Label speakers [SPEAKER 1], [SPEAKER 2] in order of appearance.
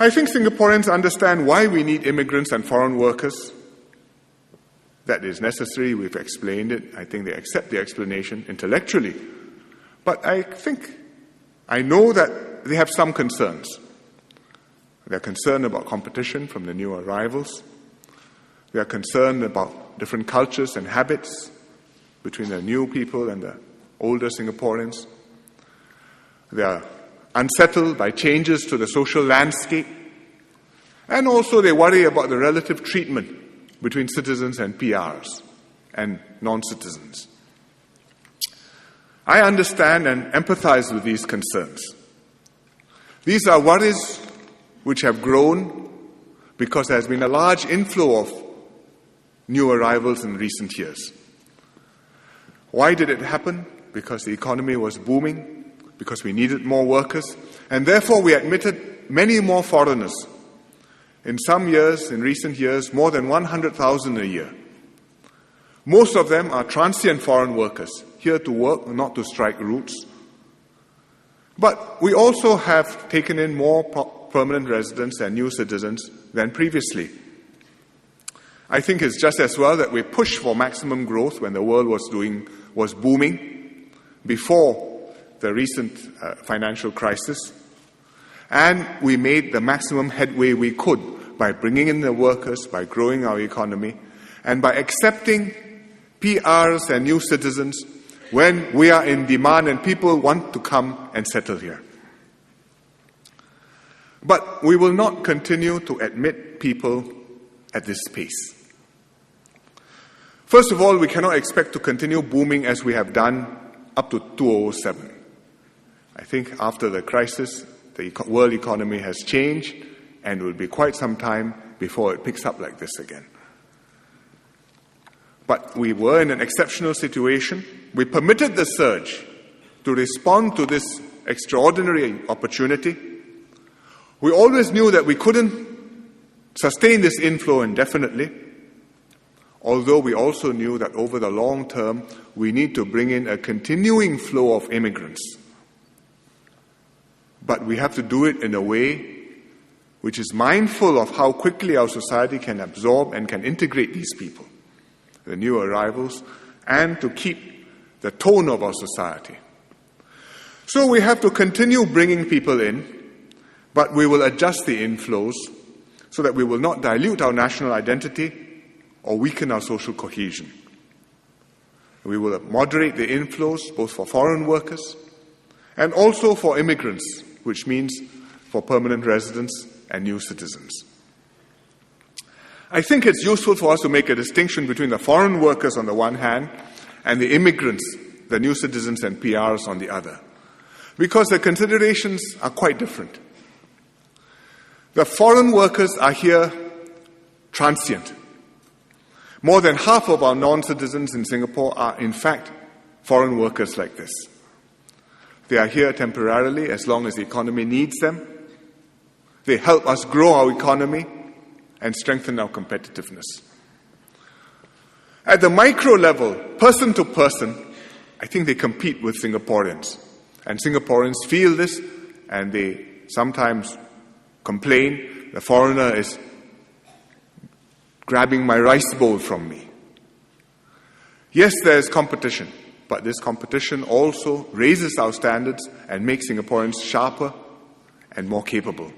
[SPEAKER 1] I think Singaporeans understand why we need immigrants and foreign workers. That is necessary. We've explained it. I think they accept the explanation intellectually. But I know that they have some concerns. They're concerned about competition from the new arrivals. They are concerned about different cultures and habits between the new people and the older Singaporeans. They are unsettled by changes to the social landscape. And also they worry about the relative treatment between citizens and PRs and non-citizens. I understand and empathize with these concerns. These are worries which have grown because there has been a large inflow of new arrivals in recent years. Why did it happen? Because the economy was booming, because we needed more workers, and therefore we admitted many more foreigners. In some years, in recent years, more than 100,000 a year. Most of them are transient foreign workers, here to work, not to strike roots. But we also have taken in more permanent residents and new citizens than previously. I think it's just as well that we pushed for maximum growth when the world was booming before the recent financial crisis. And we made the maximum headway we could by bringing in the workers, by growing our economy, and by accepting PRs and new citizens when we are in demand and people want to come and settle here. But we will not continue to admit people at this pace. First of all, we cannot expect to continue booming as we have done up to 2007. I think after the crisis, the world economy has changed and it will be quite some time before it picks up like this again. But we were in an exceptional situation. We permitted the surge to respond to this extraordinary opportunity. We always knew that we couldn't sustain this inflow indefinitely, although we also knew that over the long term, we need to bring in a continuing flow of immigrants. But we have to do it in a way which is mindful of how quickly our society can absorb and can integrate these people, the new arrivals, and to keep the tone of our society. So we have to continue bringing people in, but we will adjust the inflows so that we will not dilute our national identity or weaken our social cohesion. We will moderate the inflows both for foreign workers and also for immigrants, which means for permanent residents and new citizens. I think it's useful for us to make a distinction between the foreign workers on the one hand and the immigrants, the new citizens and PRs on the other, because the considerations are quite different. The foreign workers are here transient. More than half of our non-citizens in Singapore are, in fact, foreign workers like this. They are here temporarily as long as the economy needs them. They help us grow our economy and strengthen our competitiveness. At the micro level, person to person, I think they compete with Singaporeans. And Singaporeans feel this, and they sometimes complain, the foreigner is grabbing my rice bowl from me. Yes, there is competition, but this competition also raises our standards and makes Singaporeans sharper and more capable.